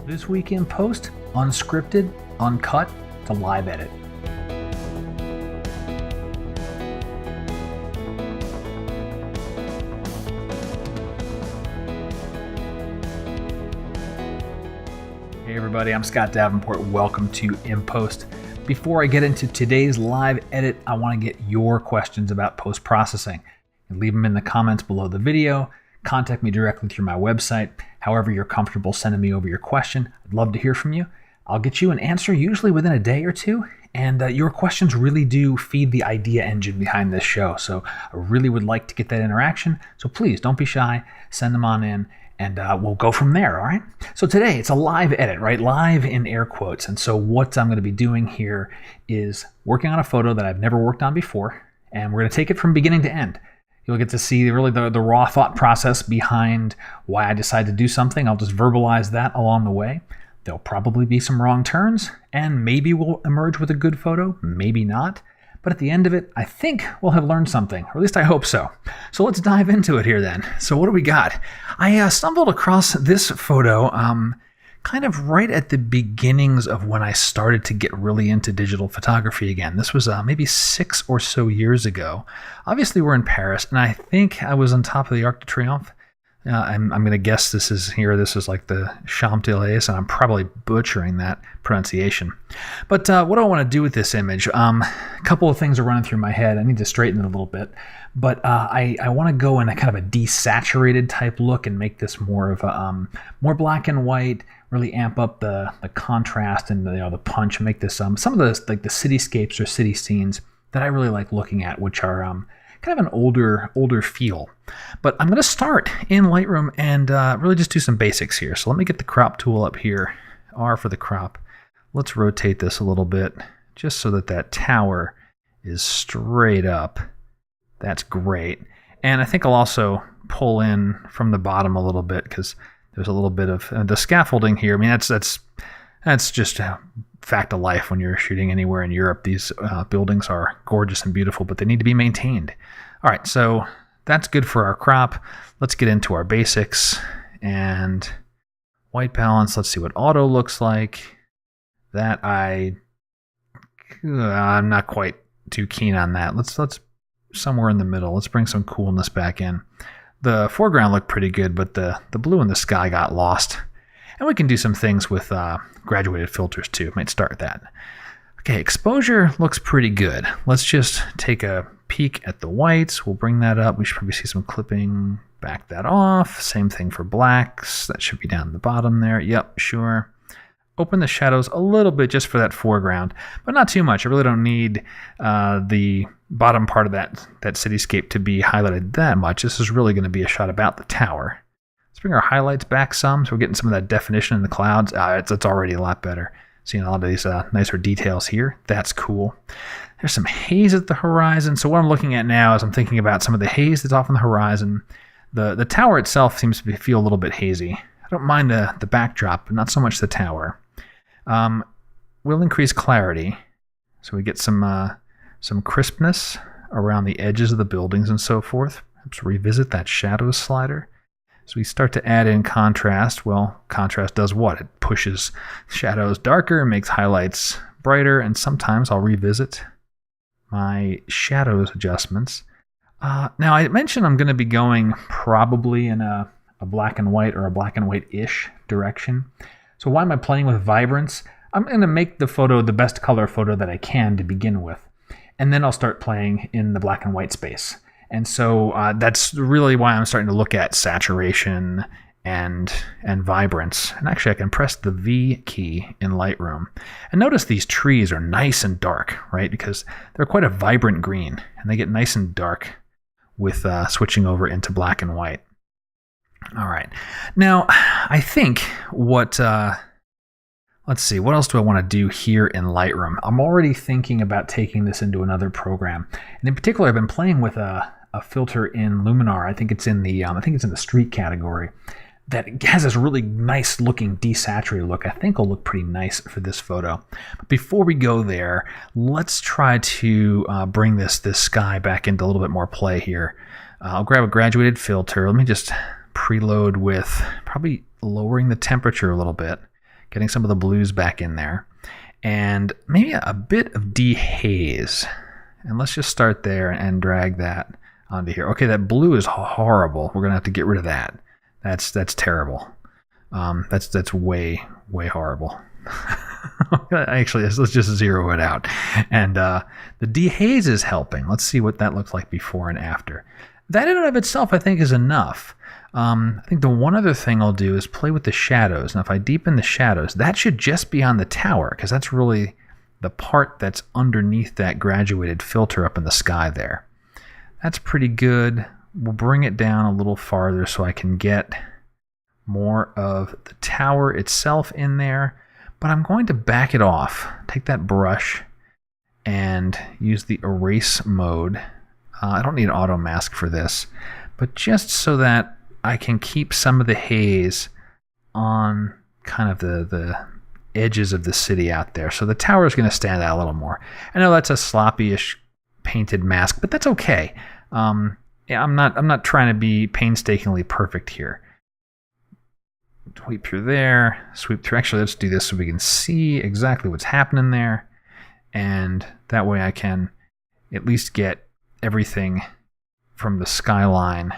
This week in post, unscripted, uncut to live edit. Hey everybody, I'm Scott Davenport. Welcome to In Post. Before I get into today's live edit, I want to get your questions about post-processing. And leave them in the comments below the video. Contact me directly through my website. However you're comfortable sending me over your question, I'd love to hear from you. I'll get you an answer usually within a day or two. And your questions really do feed the idea engine behind this show. So I really would like to get that interaction. So please don't be shy. Send them on in. And we'll go from there, all right? So today, it's a live edit, right? Live in air quotes. And so what I'm going to be doing here is working on a photo that I've never worked on before. And we're going to take it from beginning to end. You'll get to see really the raw thought process behind why I decided to do something. I'll just verbalize that along the way. There'll probably be some wrong turns, and maybe we'll emerge with a good photo, maybe not. But at the end of it, I think we'll have learned something, or at least I hope so. So let's dive into it here then. So what do we got? I stumbled across this photo kind of right at the beginnings of when I started to get really into digital photography again. This was maybe 6 or so years ago. Obviously, we're in Paris, and I think I was on top of the Arc de Triomphe. I'm going to guess this is like the Champs-Élysées, and I'm probably butchering that pronunciation. But what do I want to do with this image? A couple of things are running through my head. I need to straighten it a little bit. But I want to go in a kind of a desaturated type look and make this more of a more black and white, really amp up the contrast and the punch, make this some of the like the cityscapes or city scenes that I really like looking at, which are kind of an older feel. But I'm going to start in Lightroom and really just do some basics here. So let me get the crop tool up here, R for the crop. Let's rotate this a little bit just so that tower is straight up. That's great. And I think I'll also pull in from the bottom a little bit because there's a little bit of the scaffolding here. I mean, that's just a fact of life when you're shooting anywhere in Europe. These buildings are gorgeous and beautiful, but they need to be maintained. All right, so that's good for our crop. Let's get into our basics and white balance. Let's see what auto looks like. That I'm not quite too keen on that. Let's somewhere in the middle. Let's bring some coolness back in. The foreground looked pretty good, but the blue in the sky got lost. And we can do some things with graduated filters too. Might start with that. Okay, exposure looks pretty good. Let's just take a peek at the whites. We'll bring that up. We should probably see some clipping. Back that off. Same thing for blacks. That should be down at the bottom there. Yep, sure. Open the shadows a little bit just for that foreground, but not too much. I really don't need the bottom part of that cityscape to be highlighted that much. This is really going to be a shot about the tower. Let's bring our highlights back some, so we're getting some of that definition in the clouds. It's already a lot better. Seeing a lot of these nicer details here. That's cool. There's some haze at the horizon. So what I'm looking at now is I'm thinking about some of the haze that's off on the horizon. The tower itself seems to feel a little bit hazy. I don't mind the backdrop, but not so much the tower. We'll increase clarity, so we get some crispness around the edges of the buildings and so forth. Let's revisit that shadow slider. So we start to add in contrast. Well, contrast does what? It pushes shadows darker and makes highlights brighter, and sometimes I'll revisit my shadows adjustments. Now, I mentioned I'm going to be going probably in a black and white or a black and white-ish direction. So why am I playing with vibrance? I'm going to make the photo the best color photo that I can to begin with. And then I'll start playing in the black and white space. And so that's really why I'm starting to look at saturation and vibrance. And actually, I can press the V key in Lightroom. And notice these trees are nice and dark, right? Because they're quite a vibrant green. And they get nice and dark with switching over into black and white. All right. Now, I think what... let's see, what else do I want to do here in Lightroom? I'm already thinking about taking this into another program. And in particular, I've been playing with a filter in Luminar. I think it's in the street category. That has this really nice looking desaturated look. I think will look pretty nice for this photo. But before we go there, let's try to bring this sky back into a little bit more play here. I'll grab a graduated filter. Let me just preload with probably lowering the temperature a little bit. getting some of the blues back in there, and maybe a bit of dehaze. And let's just start there and drag that onto here. Okay, that blue is horrible. We're gonna have to get rid of that. That's terrible. That's way horrible. Actually, let's just zero it out. And the dehaze is helping. Let's see what that looks like before and after. That in and of itself, I think, is enough. I think the one other thing I'll do is play with the shadows. Now, if I deepen the shadows, that should just be on the tower, because that's really the part that's underneath that graduated filter up in the sky there. That's pretty good. We'll bring it down a little farther so I can get more of the tower itself in there. But I'm going to back it off. Take that brush and use the erase mode. I don't need auto mask for this, but just so that I can keep some of the haze on kind of the edges of the city out there. So the tower is going to stand out a little more. I know that's a sloppy-ish painted mask, but that's okay. Yeah, I'm not trying to be painstakingly perfect here. Sweep through there, sweep through. Actually, let's do this so we can see exactly what's happening there. And that way I can at least get everything from the skyline,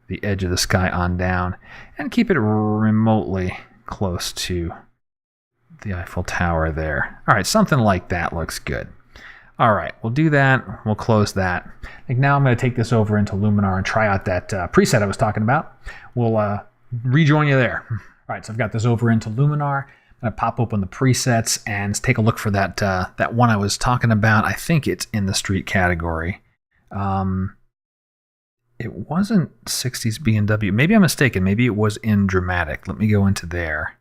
the edge of the sky on down, and keep it remotely close to the Eiffel Tower there. All right, something like that looks good. All right, we'll do that. We'll close that. I think now I'm going to take this over into Luminar and try out that preset I was talking about. We'll rejoin you there. All right, so I've got this over into Luminar. I'm going to pop open the presets and take a look for that that one I was talking about. I think it's in the street category. It wasn't 60s BMW. Maybe I'm mistaken. Maybe it was in dramatic. Let me go into there.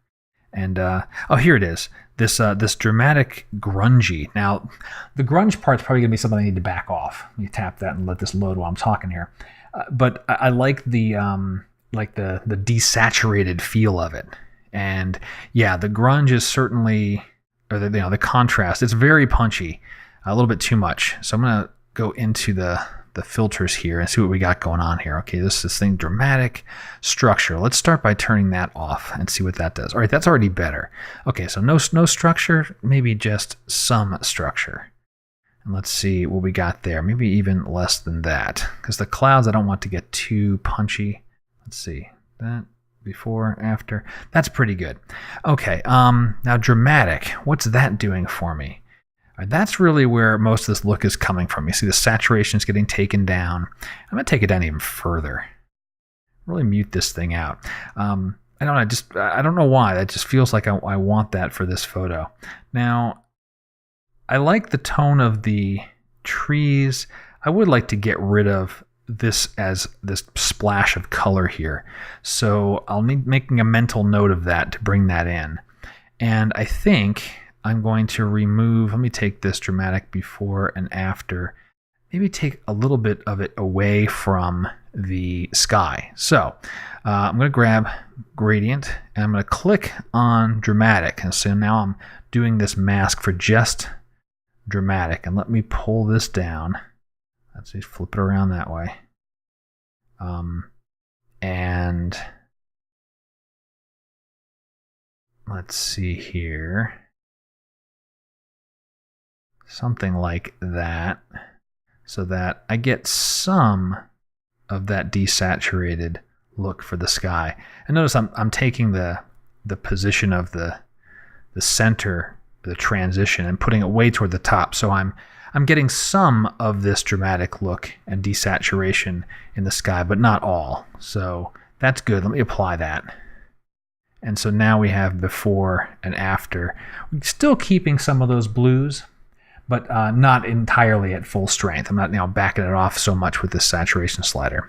And oh, here it is. This dramatic grungy. Now, the grunge part's probably gonna be something I need to back off. Let me tap that and let this load while I'm talking here. But I like the desaturated feel of it. And yeah, the grunge is certainly, or the contrast. It's very punchy, a little bit too much. So I'm gonna go into the filters here and see what we got going on here. Okay, this thing, dramatic structure. Let's start by turning that off and see what that does. All right, that's already better. Okay, so no structure, maybe just some structure. And let's see what we got there. Maybe even less than that, because the clouds I don't want to get too punchy. Let's see that before, after. That's pretty good. Okay, now dramatic. What's that doing for me? That's really where most of this look is coming from. You see the saturation is getting taken down. I'm going to take it down even further. Really mute this thing out. I don't know why. That just feels like I want that for this photo. Now, I like the tone of the trees. I would like to get rid of this as this splash of color here. So I'll be making a mental note of that to bring that in. And I think I'm going to remove, let me take this dramatic before and after, maybe take a little bit of it away from the sky. So I'm going to grab gradient and I'm going to click on dramatic. And so now I'm doing this mask for just dramatic. And let me pull this down. Let's just flip it around that way. And let's see here. Something like that, so that I get some of that desaturated look for the sky. And notice I'm taking the position of the center, the transition, and putting it way toward the top. So I'm getting some of this dramatic look and desaturation in the sky, but not all. So that's good. Let me apply that. And so now we have before and after. We're still keeping some of those blues, but not entirely at full strength. I'm not now backing it off so much with this saturation slider.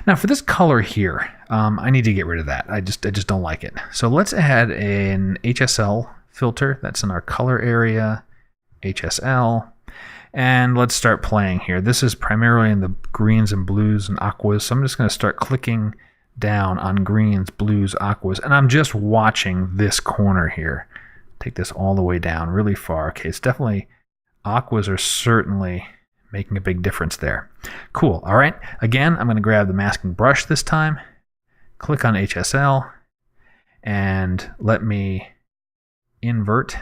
Now for this color here, I need to get rid of that. I just don't like it. So let's add an HSL filter. That's in our color area, HSL. And let's start playing here. This is primarily in the greens and blues and aquas. So I'm just gonna start clicking down on greens, blues, aquas, and I'm just watching this corner here. Take this all the way down really far. Okay, it's definitely, aquas are certainly making a big difference there. Cool. All right. Again, I'm going to grab the masking brush this time, click on HSL, and let me invert.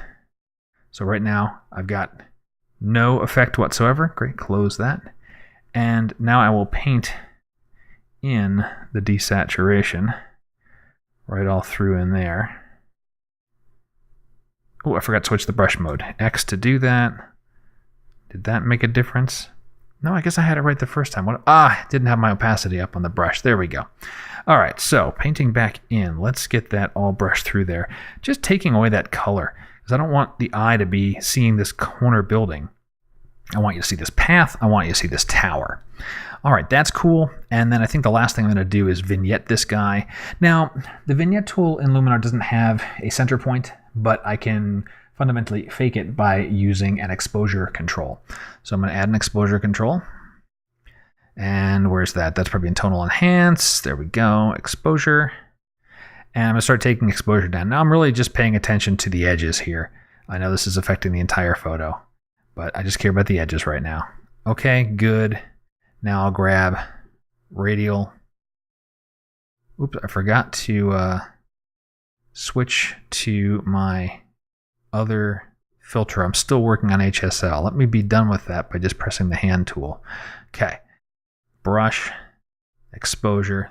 So right now I've got no effect whatsoever. Great, close that. And now I will paint in the desaturation right all through in there. Oh, I forgot to switch the brush mode. X to do that. Did that make a difference? No, I guess I had it right the first time. Didn't have my opacity up on the brush. There we go. All right, so painting back in. Let's get that all brushed through there. Just taking away that color, because I don't want the eye to be seeing this corner building. I want you to see this path. I want you to see this tower. All right, that's cool. And then I think the last thing I'm going to do is vignette this guy. Now, the vignette tool in Luminar doesn't have a center point, but I can fundamentally fake it by using an exposure control. So I'm going to add an exposure control. And where's that? That's probably in tonal enhance. There we go, exposure. And I'm going to start taking exposure down. Now I'm really just paying attention to the edges here. I know this is affecting the entire photo, but I just care about the edges right now. Okay, good. Now I'll grab radial. Oops, I forgot to switch to my other filter. I'm still working on HSL. Let me be done with that by just pressing the hand tool. Okay, brush, exposure,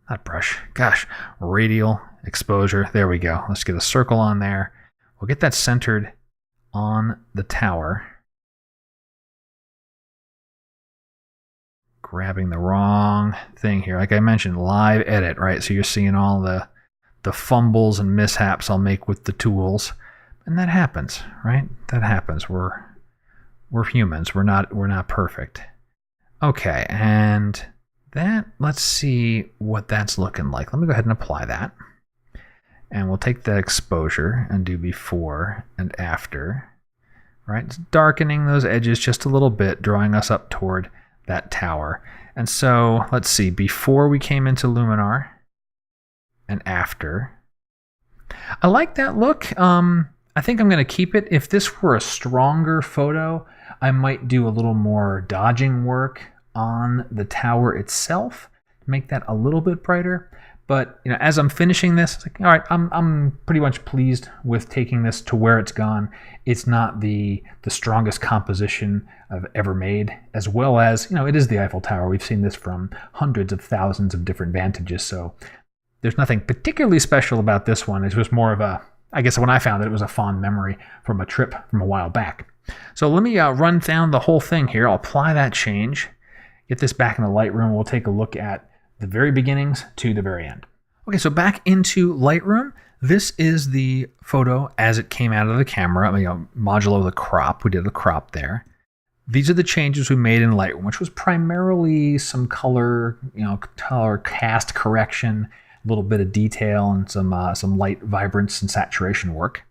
not brush, gosh, radial, exposure. There we go. Let's get a circle on there. We'll get that centered on the tower. Grabbing the wrong thing here. Like I mentioned, live edit, right? So you're seeing all the fumbles and mishaps I'll make with the tools. And that happens, right? That happens. We're humans. We're not perfect. Okay, and that, let's see what that's looking like. Let me go ahead and apply that. And we'll take that exposure and do before and after, right? It's darkening those edges just a little bit, drawing us up toward that tower. And so let's see, before we came into Luminar and after. I like that look. I think I'm going to keep it. If this were a stronger photo, I might do a little more dodging work on the tower itself to make that a little bit brighter. But you know, as I'm finishing this, it's like, all right, I'm pretty much pleased with taking this to where it's gone. It's not the strongest composition I've ever made, as well as, you know, it is the Eiffel Tower. We've seen this from hundreds of thousands of different vantages, so there's nothing particularly special about this one. It's just more of a, I guess when I found it was a fond memory from a trip from a while back. So let me run down the whole thing here. I'll apply that change, get this back in the Lightroom. We'll take a look at the very beginnings to the very end. Okay, so back into Lightroom. This is the photo as it came out of the camera. Modulo the crop. We did the crop there. These are the changes we made in Lightroom, which was primarily some color, color cast correction, a little bit of detail, and some light vibrance and saturation work.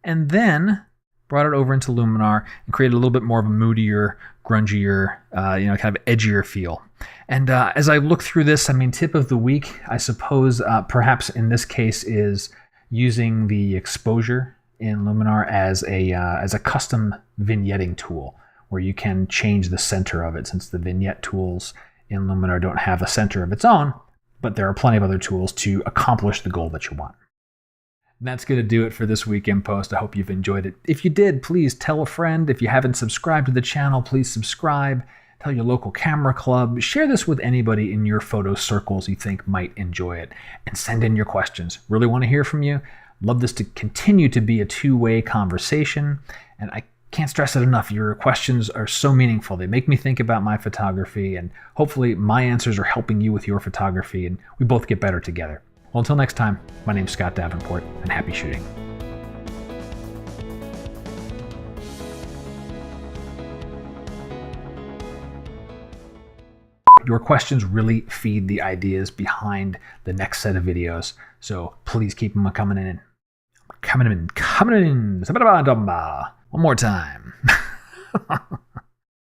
And then brought it over into Luminar and created a little bit more of a moodier, grungier, kind of edgier feel. And as I look through this, tip of the week, I suppose, perhaps in this case, is using the exposure in Luminar as a custom vignetting tool, where you can change the center of it, since the vignette tools in Luminar don't have a center of its own, but there are plenty of other tools to accomplish the goal that you want. And that's going to do it for this weekend post. I hope you've enjoyed it. If you did, please tell a friend. If you haven't subscribed to the channel, please subscribe. Tell your local camera club. Share this with anybody in your photo circles you think might enjoy it. And send in your questions. Really want to hear from you. Love this to continue to be a two-way conversation. And I can't stress it enough. Your questions are so meaningful. They make me think about my photography. And hopefully my answers are helping you with your photography. And we both get better together. Well, until next time, my name's Scott Davenport, and happy shooting. Your questions really feed the ideas behind the next set of videos, so please keep them coming in. Coming in. One more time.